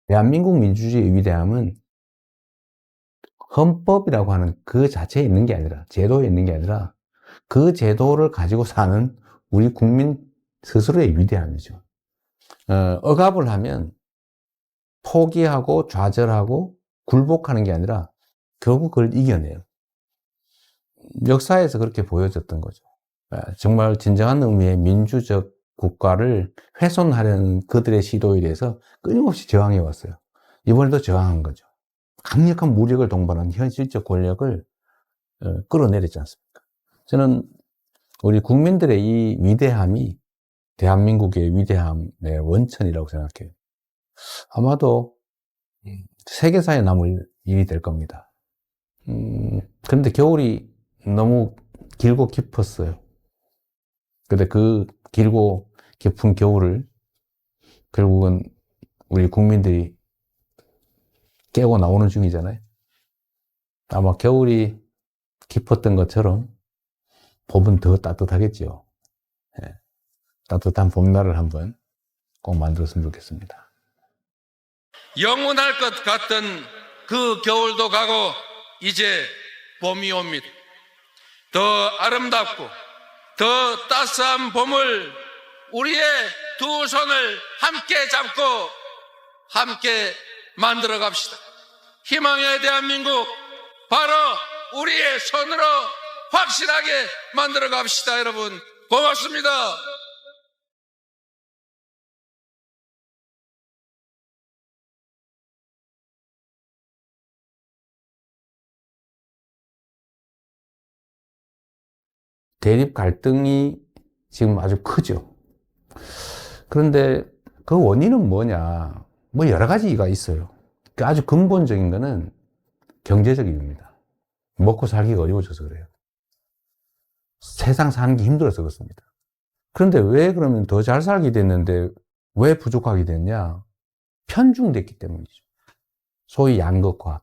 대한민국 민주주의의 위대함은 헌법이라고 하는 그 자체에 있는 게 아니라, 제도에 있는 게 아니라, 그 제도를 가지고 사는 우리 국민 스스로의 위대함이죠. 억압을 하면 포기하고 좌절하고 굴복하는 게 아니라 결국 그걸 이겨내요. 역사에서 그렇게 보여졌던 거죠. 정말 진정한 의미의 민주적 국가를 훼손하려는 그들의 시도에 대해서 끊임없이 저항해 왔어요. 이번에도 저항한 거죠. 강력한 무력을 동반한 현실적 권력을 끌어내렸지 않습니까? 저는 우리 국민들의 이 위대함이 대한민국의 위대함의 원천이라고 생각해요. 아마도 세계사에 남을 일이 될 겁니다. 그런데 겨울이 너무 길고 깊었어요. 근데 그 길고 깊은 겨울을 결국은 우리 국민들이 깨고 나오는 중이잖아요. 아마 겨울이 깊었던 것처럼 봄은 더 따뜻하겠죠. 예. 따뜻한 봄날을 한번 꼭 만들었으면 좋겠습니다. 영원할 것 같던 그 겨울도 가고 이제 봄이 옵니다. 더 아름답고 더 따스한 봄을 우리의 두 손을 함께 잡고 함께 만들어 갑시다. 희망의 대한민국 바로 우리의 손으로 확실하게 만들어 갑시다. 여러분 고맙습니다. 대립 갈등이 지금 아주 크죠. 그런데 그 원인은 뭐냐? 뭐 여러 가지가 있어요. 아주 근본적인 거는 경제적 이유입니다. 먹고 살기가 어려워져서 그래요. 세상 사는 게 힘들어서 그렇습니다. 그런데 왜 그러면 더 잘 살게 됐는데 왜 부족하게 됐냐? 편중됐기 때문이죠. 소위 양극화,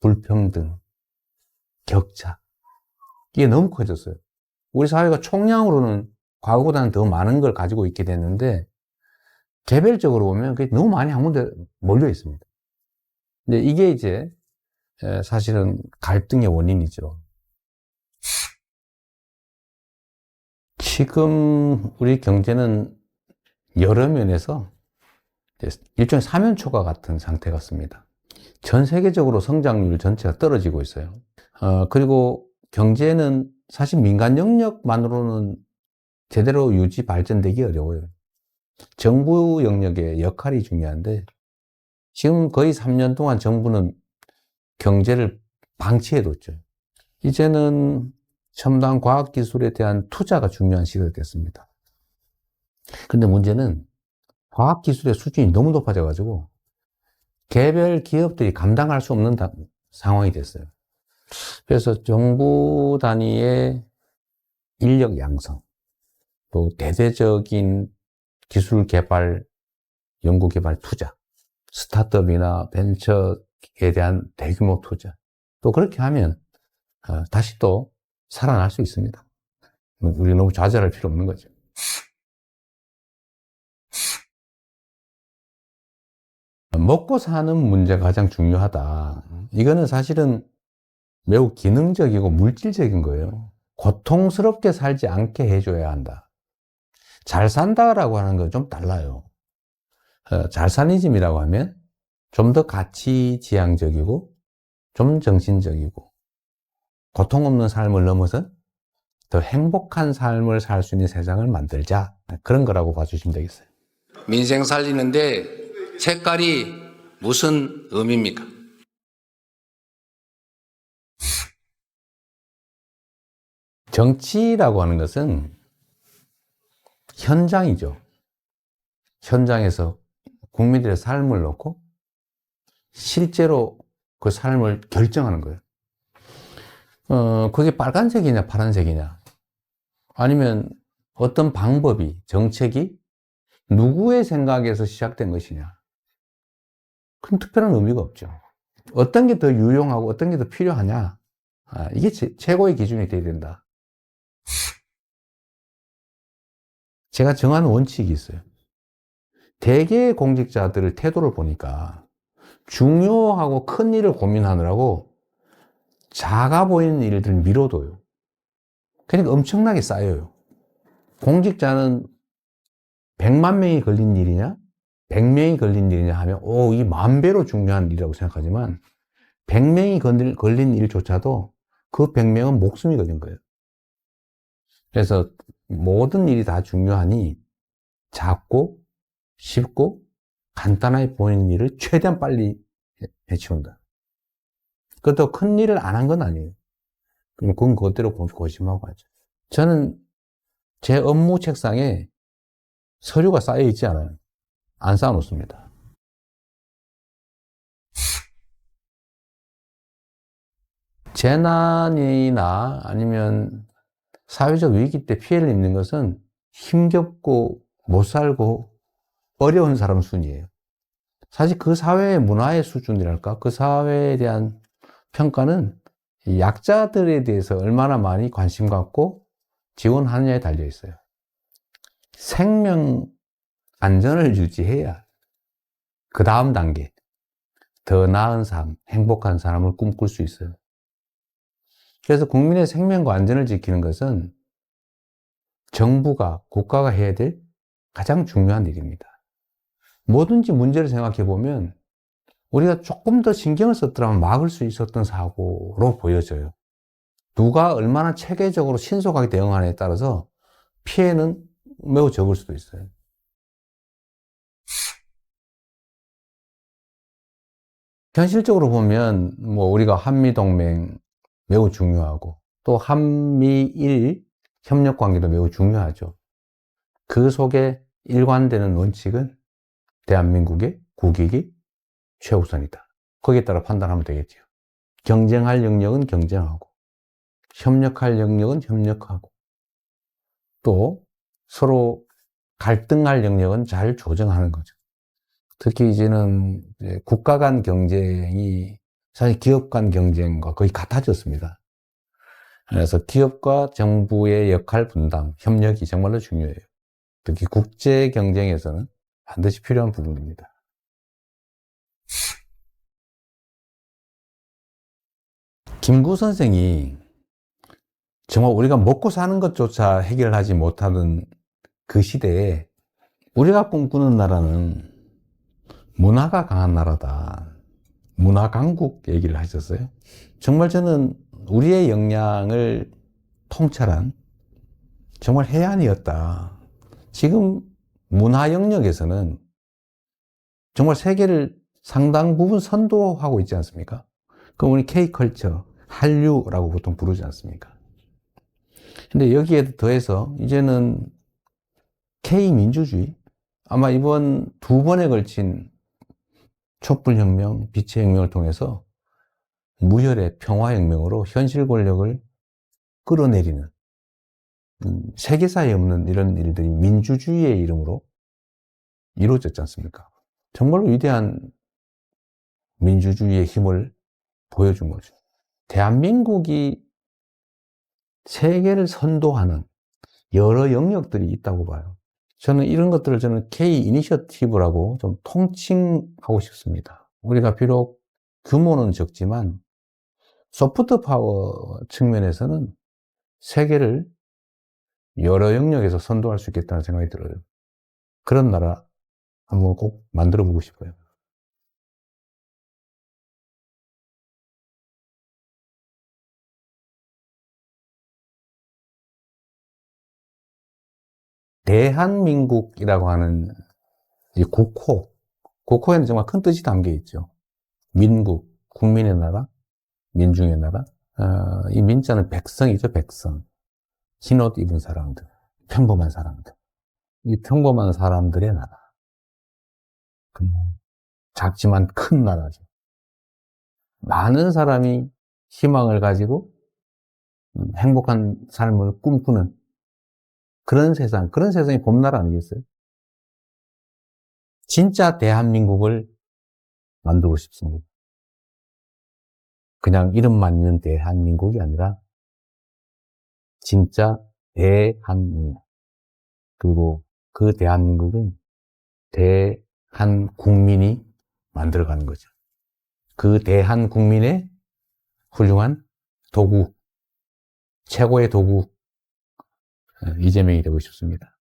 불평등, 격차. 이게 너무 커졌어요. 우리 사회가 총량으로는 과거보다는 더 많은 걸 가지고 있게 됐는데 개별적으로 보면 그게 너무 많이 한 군데 몰려 있습니다. 근데 이게 이제 사실은 갈등의 원인이죠. 지금 우리 경제는 여러 면에서 일종의 사면초가 같은 상태 같습니다. 전 세계적으로 성장률 전체가 떨어지고 있어요. 그리고 경제는 사실 민간 영역만으로는 제대로 유지 발전되기 어려워요. 정부 영역의 역할이 중요한데 지금 거의 3년 동안 정부는 경제를 방치해뒀죠. 이제는 첨단 과학기술에 대한 투자가 중요한 시기가 됐습니다. 근데 문제는 과학기술의 수준이 너무 높아져가지고 개별 기업들이 감당할 수 없는 상황이 됐어요. 그래서 정부 단위의 인력 양성, 또 대대적인 기술 개발, 연구 개발 투자, 스타트업이나 벤처에 대한 대규모 투자. 또 그렇게 하면 다시 또 살아날 수 있습니다. 우리 너무 좌절할 필요 없는 거죠. 먹고 사는 문제가 가장 중요하다. 이거는 사실은 매우 기능적이고 물질적인 거예요. 고통스럽게 살지 않게 해줘야 한다. 잘 산다라고 하는 건 좀 달라요. 잘사니즘이라고 하면 좀 더 가치지향적이고 좀 정신적이고 고통 없는 삶을 넘어서 더 행복한 삶을 살 수 있는 세상을 만들자. 그런 거라고 봐주시면 되겠어요. 민생 살리는데 색깔이 무슨 의미입니까? 정치라고 하는 것은 현장이죠. 현장에서 국민들의 삶을 놓고 실제로 그 삶을 결정하는 거예요. 그게 빨간색이냐 파란색이냐 아니면 어떤 방법이 정책이 누구의 생각에서 시작된 것이냐 그럼 특별한 의미가 없죠. 어떤 게 더 유용하고 어떤 게 더 필요하냐 이게 최고의 기준이 돼야 된다. 제가 정한 원칙이 있어요. 대개의 공직자들의 태도를 보니까 중요하고 큰 일을 고민하느라고 작아 보이는 일들을 미뤄둬요. 그러니까 엄청나게 쌓여요. 공직자는 100만 명이 걸린 일이냐? 100명이 걸린 일이냐 하면, 이 10,000배로 중요한 일이라고 생각하지만, 100명이 걸린 일조차도 그 100명은 목숨이 걸린 거예요. 그래서 모든 일이 다 중요하니, 작고, 쉽고, 간단하게 보이는 일을 최대한 빨리 해치운다. 그것도 큰 일을 안 한 건 아니에요. 그건 그것대로 고심하고 하죠. 저는 제 업무 책상에 서류가 쌓여 있지 않아요. 안 쌓아 놓습니다. 재난이나 아니면 사회적 위기 때 피해를 입는 것은 힘겹고 못 살고 어려운 사람 순이에요. 사실 그 사회의 문화의 수준이랄까, 그 사회에 대한 평가는 이 약자들에 대해서 얼마나 많이 관심 갖고 지원하느냐에 달려 있어요. 생명 안전을 유지해야 그 다음 단계, 더 나은 삶, 행복한 삶을 꿈꿀 수 있어요. 그래서 국민의 생명과 안전을 지키는 것은 정부가, 국가가 해야 될 가장 중요한 일입니다. 뭐든지 문제를 생각해 보면 우리가 조금 더 신경을 썼더라면 막을 수 있었던 사고로 보여져요. 누가 얼마나 체계적으로 신속하게 대응하느냐에 따라서 피해는 매우 적을 수도 있어요. 현실적으로 보면 우리가 한미동맹 매우 중요하고 또 한미일 협력관계도 매우 중요하죠. 그 속에 일관되는 원칙은 대한민국의 국익이 최우선이다. 거기에 따라 판단하면 되겠죠. 경쟁할 영역은 경쟁하고 협력할 영역은 협력하고 또 서로 갈등할 영역은 잘 조정하는 거죠. 특히 이제는 국가 간 경쟁이 사실 기업 간 경쟁과 거의 같아졌습니다. 그래서 기업과 정부의 역할 분담, 협력이 정말로 중요해요. 특히 국제 경쟁에서는 반드시 필요한 부분입니다. 김구 선생이 정말 우리가 먹고 사는 것조차 해결하지 못하는 그 시대에 우리가 꿈꾸는 나라는 문화가 강한 나라다. 문화 강국 얘기를 하셨어요. 정말 저는 우리의 역량을 통찰한 정말 해안이었다. 지금 문화 영역에서는 정말 세계를 상당 부분 선도하고 있지 않습니까? 그럼 우리 K컬처, 한류라고 보통 부르지 않습니까? 근데 여기에 더해서 이제는 K민주주의, 아마 이번 2번에 걸친 촛불혁명, 빛의 혁명을 통해서 무혈의 평화혁명으로 현실 권력을 끌어내리는 세계사에 없는 이런 일들이 민주주의의 이름으로 이루어졌지 않습니까? 정말로 위대한 민주주의의 힘을 보여준 거죠. 대한민국이 세계를 선도하는 여러 영역들이 있다고 봐요. 저는 이런 것들을 K 이니셔티브라고 좀 통칭하고 싶습니다. 우리가 비록 규모는 적지만 소프트 파워 측면에서는 세계를 여러 영역에서 선도할 수 있겠다는 생각이 들어요. 그런 나라 한번 꼭 만들어 보고 싶어요. 대한민국이라고 하는 이 국호에는 정말 큰 뜻이 담겨 있죠. 민국, 국민의 나라, 민중의 나라. 이 민자는 백성이죠, 백성. 흰옷 입은 사람들, 평범한 사람들. 이 평범한 사람들의 나라. 작지만 큰 나라죠. 많은 사람이 희망을 가지고 행복한 삶을 꿈꾸는 그런 세상이 봄나라 아니겠어요? 진짜 대한민국을 만들고 싶습니다. 그냥 이름만 있는 대한민국이 아니라 진짜 대한민국. 그리고 그 대한민국은 대한국민이 만들어가는 거죠. 그 대한국민의 훌륭한 도구, 최고의 도구, 이재명이 되고 싶습니다.